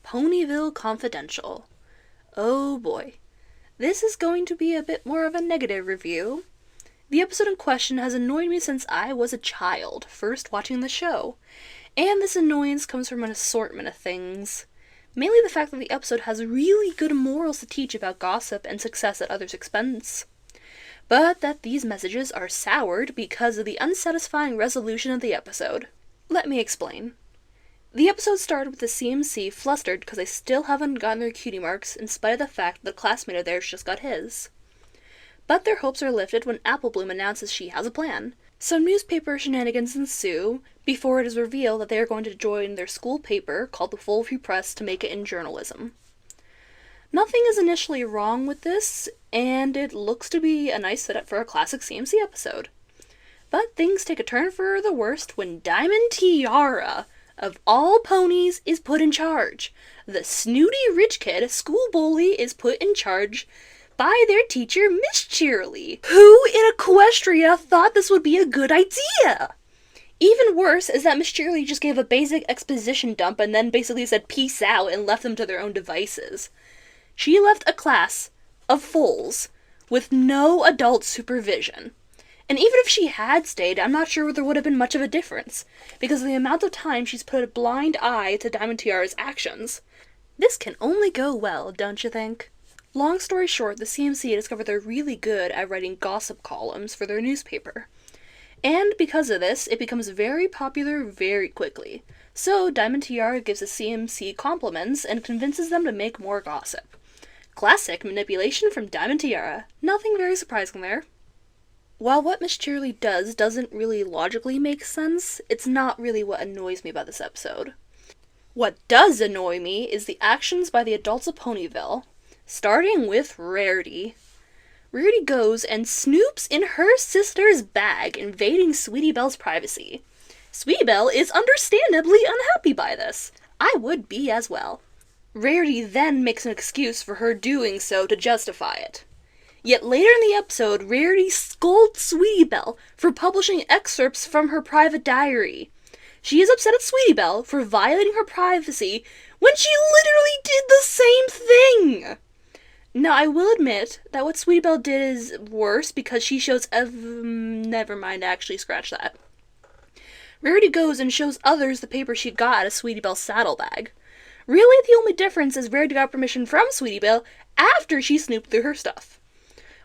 Ponyville Confidential. Oh boy. This is going to be a bit more of a negative review. The episode in question has annoyed me since I was a child, first watching the show. And this annoyance comes from an assortment of things. Mainly the fact that the episode has really good morals to teach about gossip and success at others' expense. But that these messages are soured because of the unsatisfying resolution of the episode. Let me explain. The episode started with the CMC flustered because they still haven't gotten their cutie marks in spite of the fact that a classmate of theirs just got his. But their hopes are lifted when Apple Bloom announces she has a plan. Some newspaper shenanigans ensue before it is revealed that they are going to join their school paper called the Full Free Press to make it in journalism. Nothing is initially wrong with this, and it looks to be a nice setup for a classic CMC episode. But things take a turn for the worst when Diamond Tiara, of all ponies, is put in charge. The snooty rich kid school bully is put in charge by their teacher, Miss Cheerily, who in Equestria thought this would be a good idea. Even worse is that Miss Cheerily just gave a basic exposition dump and then basically said peace out and left them to their own devices. She left a class of fools with no adult supervision. And even if she had stayed, I'm not sure there would have been much of a difference, because of the amount of time she's put a blind eye to Diamond Tiara's actions. This can only go well, don't you think? Long story short, the CMC discovered they're really good at writing gossip columns for their newspaper. And because of this, it becomes very popular very quickly. So Diamond Tiara gives the CMC compliments and convinces them to make more gossip. Classic manipulation from Diamond Tiara. Nothing very surprising there. While what Miss Cheerily does doesn't really logically make sense, it's not really what annoys me about this episode. What does annoy me is the actions by the adults of Ponyville, starting with Rarity. Rarity goes and snoops in her sister's bag, invading Sweetie Belle's privacy. Sweetie Belle is understandably unhappy by this. I would be as well. Rarity then makes an excuse for her doing so to justify it. Yet later in the episode, Rarity scolds Sweetie Belle for publishing excerpts from her private diary. She is upset at Sweetie Belle for violating her privacy when she literally did the same thing! Now, I will admit that what Sweetie Belle did is worse because she shows never mind, actually, scratch that. Rarity goes and shows others the paper she got out of Sweetie Belle's saddlebag. Really, the only difference is Rarity got permission from Sweetie Belle after she snooped through her stuff.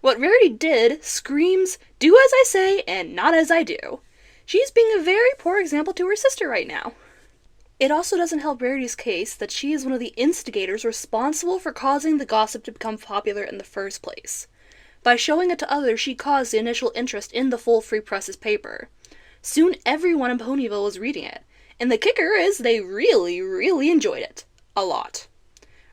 What Rarity did screams, do as I say and not as I do. She's being a very poor example to her sister right now. It also doesn't help Rarity's case that she is one of the instigators responsible for causing the gossip to become popular in the first place. By showing it to others, she caused the initial interest in the Full Free Press's paper. Soon everyone in Ponyville was reading it, and the kicker is they really, really enjoyed it. A lot.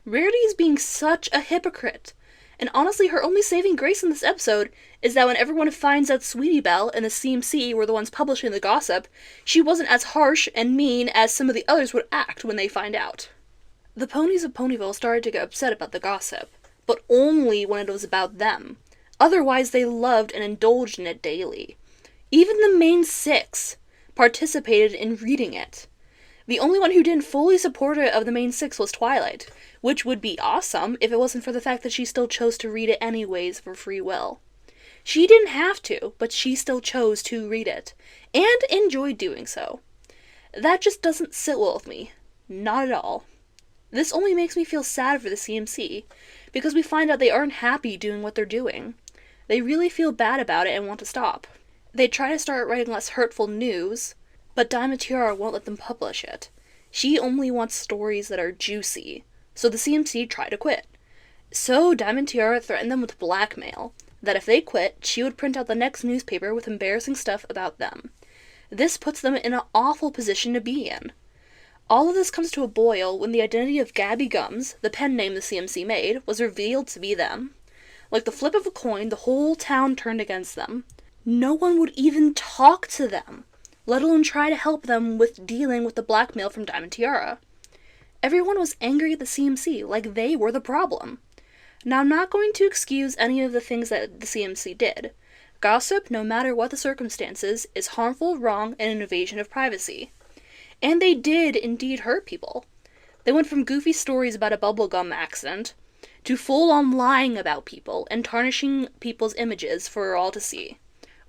Rarity is being such a hypocrite. And honestly, her only saving grace in this episode is that when everyone finds out Sweetie Belle and the CMC were the ones publishing the gossip, she wasn't as harsh and mean as some of the others would act when they find out. The ponies of Ponyville started to get upset about the gossip, but only when it was about them. Otherwise, they loved and indulged in it daily. Even the main six participated in reading it. The only one who didn't fully support it of the main six was Twilight, which would be awesome if it wasn't for the fact that she still chose to read it anyways for free will. She didn't have to, but she still chose to read it, and enjoyed doing so. That just doesn't sit well with me. Not at all. This only makes me feel sad for the CMC, because we find out they aren't happy doing what they're doing. They really feel bad about it and want to stop. They try to start writing less hurtful news, but Diamond Tiara won't let them publish it. She only wants stories that are juicy, so the CMC try to quit. So Diamond Tiara threatened them with blackmail, that if they quit, she would print out the next newspaper with embarrassing stuff about them. This puts them in an awful position to be in. All of this comes to a boil when the identity of Gabby Gums, the pen name the CMC made, was revealed to be them. Like the flip of a coin, the whole town turned against them. No one would even talk to them, let alone try to help them with dealing with the blackmail from Diamond Tiara. Everyone was angry at the CMC, like they were the problem. Now, I'm not going to excuse any of the things that the CMC did. Gossip, no matter what the circumstances, is harmful, wrong, and an invasion of privacy. And they did indeed hurt people. They went from goofy stories about a bubblegum accident to full-on lying about people and tarnishing people's images for all to see,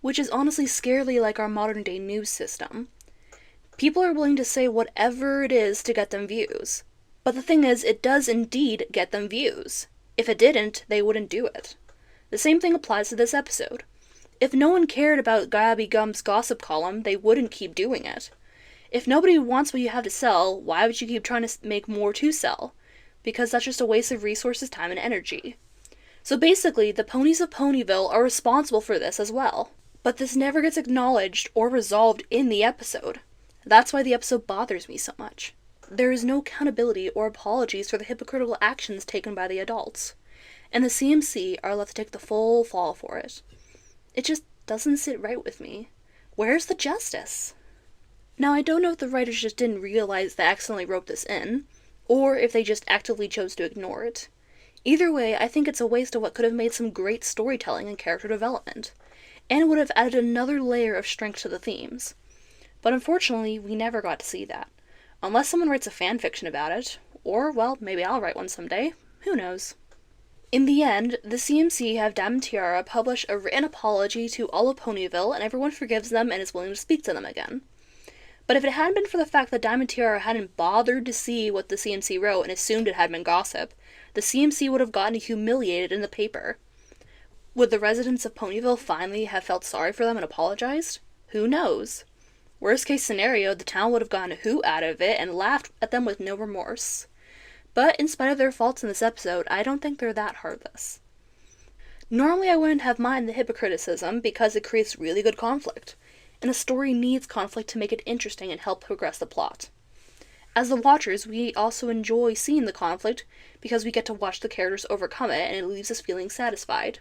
which is honestly scarily like our modern-day news system. People are willing to say whatever it is to get them views. But the thing is, it does indeed get them views. If it didn't, they wouldn't do it. The same thing applies to this episode. If no one cared about Gabby Gum's gossip column, they wouldn't keep doing it. If nobody wants what you have to sell, why would you keep trying to make more to sell? Because that's just a waste of resources, time, and energy. So basically, the ponies of Ponyville are responsible for this as well. But this never gets acknowledged or resolved in the episode. That's why the episode bothers me so much. There is no accountability or apologies for the hypocritical actions taken by the adults. And the CMC are left to take the full fall for it. It just doesn't sit right with me. Where's the justice? Now, I don't know if the writers just didn't realize they accidentally wrote this in, or if they just actively chose to ignore it. Either way, I think it's a waste of what could have made some great storytelling and character development, and would have added another layer of strength to the themes. But unfortunately, we never got to see that. Unless someone writes a fanfiction about it, or, well, maybe I'll write one someday. Who knows? In the end, the CMC have Diamond Tiara publish a written apology to all of Ponyville, and everyone forgives them and is willing to speak to them again. But if it hadn't been for the fact that Diamond Tiara hadn't bothered to see what the CMC wrote and assumed it had been gossip, the CMC would have gotten humiliated in the paper. Would the residents of Ponyville finally have felt sorry for them and apologized? Who knows? Worst case scenario, the town would have gotten a hoot out of it and laughed at them with no remorse. But in spite of their faults in this episode, I don't think they're that heartless. Normally I wouldn't have minded the hypocriticism because it creates really good conflict, and a story needs conflict to make it interesting and help progress the plot. As the watchers, we also enjoy seeing the conflict because we get to watch the characters overcome it and it leaves us feeling satisfied.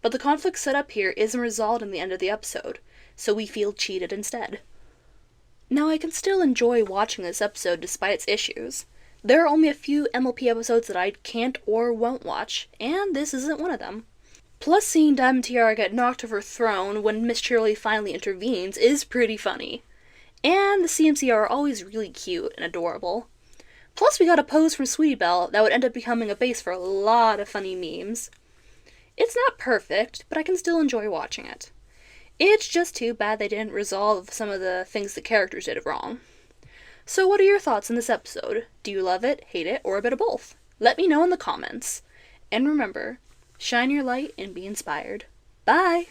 But the conflict set up here isn't resolved in the end of the episode, so we feel cheated instead. Now, I can still enjoy watching this episode despite its issues. There are only a few MLP episodes that I can't or won't watch, and this isn't one of them. Plus, seeing Diamond Tiara get knocked off her throne when Miss Shirley finally intervenes is pretty funny. And the CMC are always really cute and adorable. Plus, we got a pose from Sweetie Belle that would end up becoming a base for a lot of funny memes. It's not perfect, but I can still enjoy watching it. It's just too bad they didn't resolve some of the things the characters did wrong. So what are your thoughts on this episode? Do you love it, hate it, or a bit of both? Let me know in the comments. And remember, shine your light and be inspired. Bye!